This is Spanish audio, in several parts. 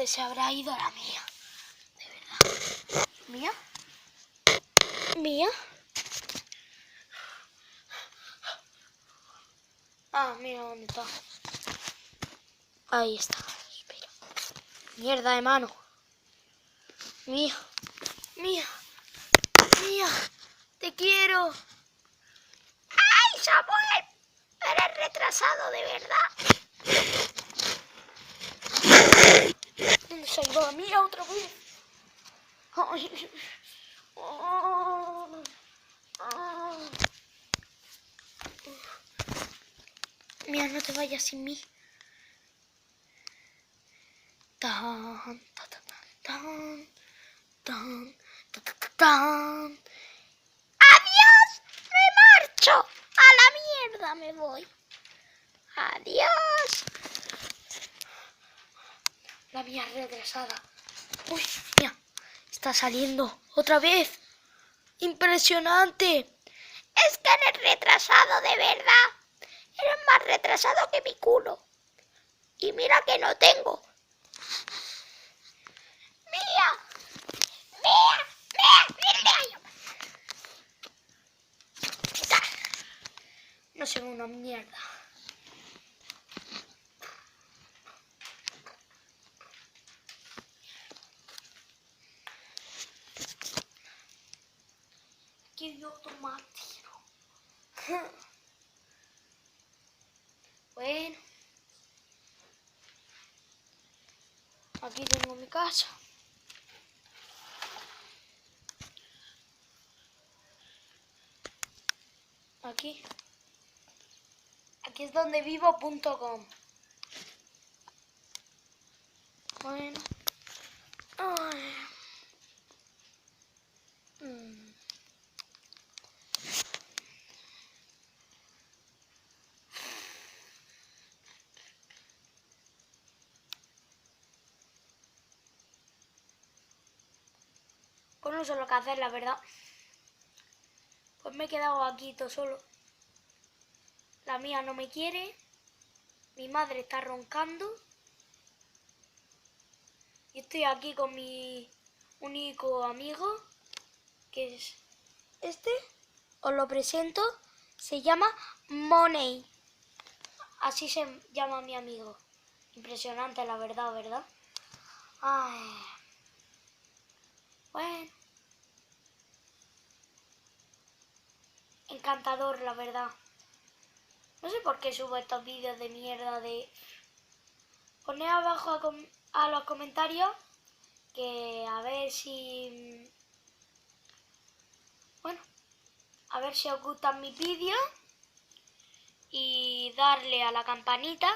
dónde se habrá ido la mía. De verdad. ¿Mía? ¿Mía? Ah, mira dónde está. Ahí está. Espera. Mierda de mano. Mía. Mía. Mía. Te quiero. ¡Ay, Samuel! Eres retrasado de verdad. ¿Dónde se ha ido la mía otra vez? Ay. Oh. Oh. Mía, no te vayas sin mí. Tan, tan, tan, tan, tan, tan, tan, tan. ¡Adiós! ¡Me marcho! ¡A la mierda me voy! ¡Adiós! La mía retrasada. ¡Uy, mira! Está saliendo otra vez. ¡Impresionante! Es que eres retrasado de verdad. Eres más retrasado que mi culo. Y mira que no tengo. ¡Mía! ¡Mía! ¡Mía! No se ve una mierda. Que yo tomar tiro. Bueno. Aquí tengo mi casa. Aquí. Aquí es donde vivo.com. Bueno. Ay. Pues no sé lo que hacer, la verdad. Pues me he quedado aquí todo solo. La mía no me quiere. Mi madre está roncando. Y estoy aquí con mi único amigo, que es este. Os lo presento. Se llama Money. Así se llama mi amigo. Impresionante, la verdad, ¿verdad? Ay. Bueno. Encantador, la verdad. No sé por qué subo estos vídeos de mierda de... Poned abajo a los comentarios que a ver si... Bueno, a ver si os gustan mis vídeos. Y darle a la campanita.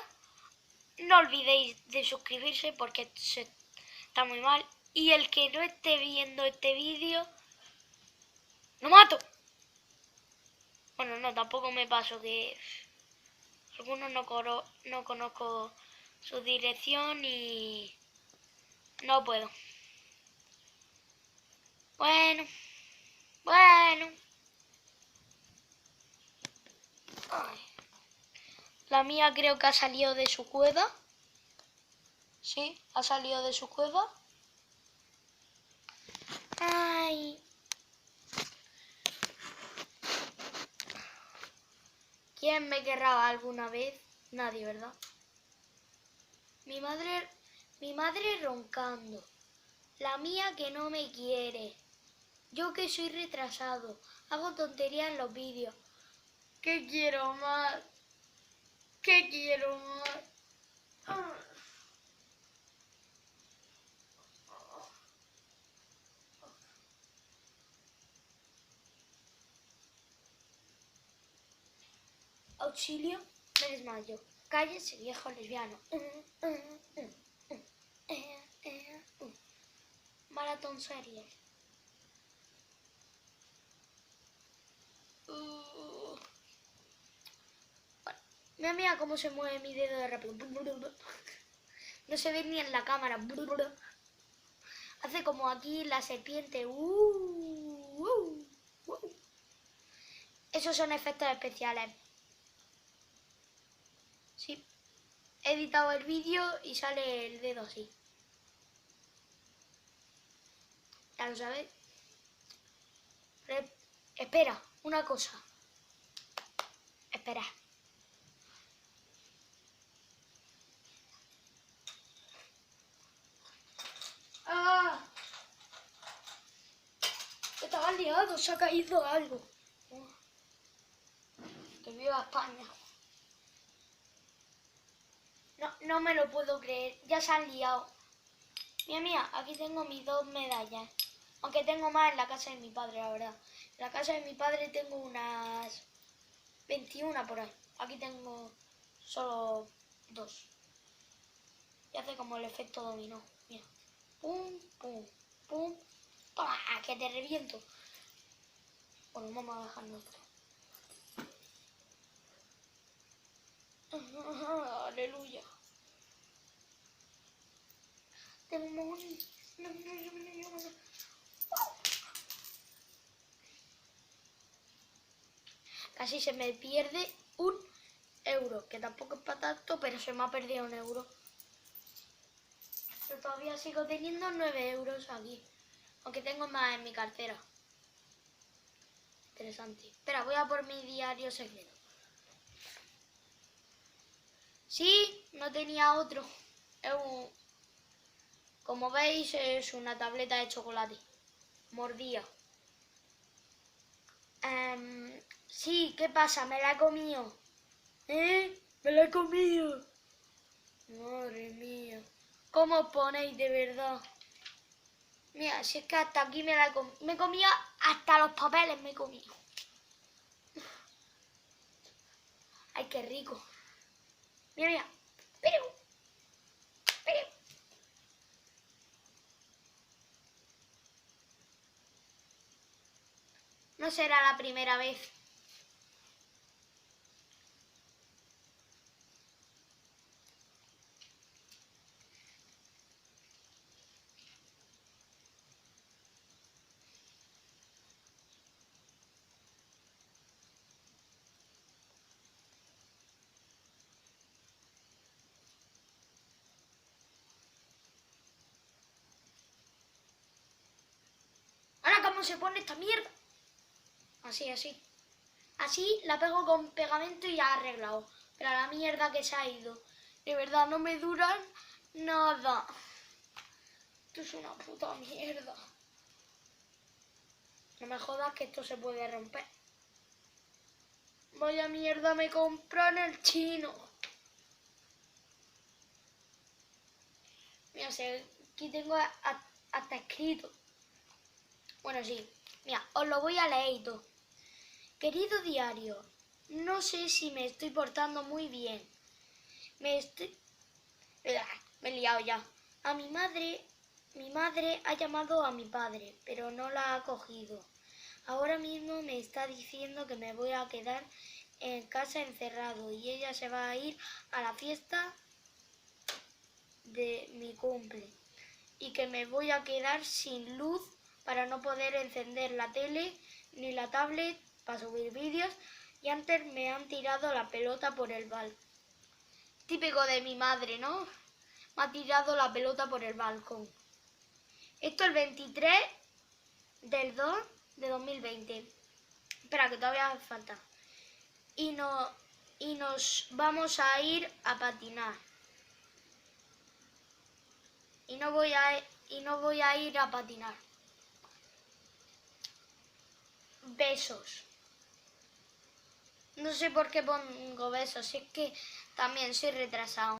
No olvidéis de suscribirse porque está muy mal. Y el que no esté viendo este vídeo, ¡lo mato! Bueno, no, tampoco me paso que... Algunos no conozco su dirección y no puedo. Bueno. Ay. La mía creo que ha salido de su cueva. Sí, ha salido de su cueva. Ay. ¿Quién me querrá alguna vez? Nadie, ¿verdad? Mi madre roncando. La mía que no me quiere. Yo que soy retrasado. Hago tonterías en los vídeos. ¿Qué quiero más? ¿Qué quiero más? Auxilio, me desmayo. Cállese, viejo lesbiano. Maratón series. Bueno, mira cómo se mueve mi dedo de rápido. No se ve ni en la cámara. Hace como aquí la serpiente. Esos son efectos especiales. Sí. He editado el vídeo y sale el dedo así. Ya lo sabéis. Espera, una cosa. Espera. ¡Ah! Estaba liado, se ha caído algo. Que viva España. No me lo puedo creer. Ya se han liado. Mira, aquí tengo mis 2 medallas. Aunque tengo más en la casa de mi padre, la verdad. En la casa de mi padre tengo unas 21 por ahí. Aquí tengo solo 2. Y hace como el efecto dominó. Mira. Pum, pum, pum. ¡Toma! Que te reviento. Bueno, vamos a bajar nuestro. Aleluya. Demonios. No. Casi se me pierde 1 euro, que tampoco es para tanto, pero se me ha perdido 1 euro. Pero todavía sigo teniendo 9 euros aquí, aunque tengo más en mi cartera. Interesante. Espera, voy a por mi diario secreto. Sí, no tenía otro. Como veis, es una tableta de chocolate. Mordía. Sí, ¿qué pasa? Me la he comido. ¿Eh? Me la he comido. Madre mía. ¿Cómo os ponéis de verdad? Mira, si es que hasta aquí me la he comido. Me comía hasta los papeles, me he comido. Ay, qué rico. Mira. Pero. No será la primera vez. Ahora, ¿cómo se pone esta mierda? Así. Así la pego con pegamento y ya arreglado. Pero a la mierda que se ha ido. De verdad, no me duran nada. Esto es una puta mierda. No me jodas que esto se puede romper. Vaya mierda me compran el chino. Mira, aquí tengo hasta escrito. Bueno, sí. Mira, os lo voy a leer y todo. Querido diario, no sé si me estoy portando muy bien. Me he liado ya. Mi madre ha llamado a mi padre, pero no la ha cogido. Ahora mismo me está diciendo que me voy a quedar en casa encerrado y ella se va a ir a la fiesta de mi cumple y que me voy a quedar sin luz para no poder encender la tele ni la tablet para subir vídeos y antes me han tirado la pelota por el balcón. Típico de mi madre, ¿no? Me ha tirado la pelota por el balcón. Esto el 23 del 2 de 2020. Espera, que todavía falta. Y nos vamos a ir a patinar. Y no voy a ir a patinar. Besos. No sé por qué pongo besos, es que también soy retrasado.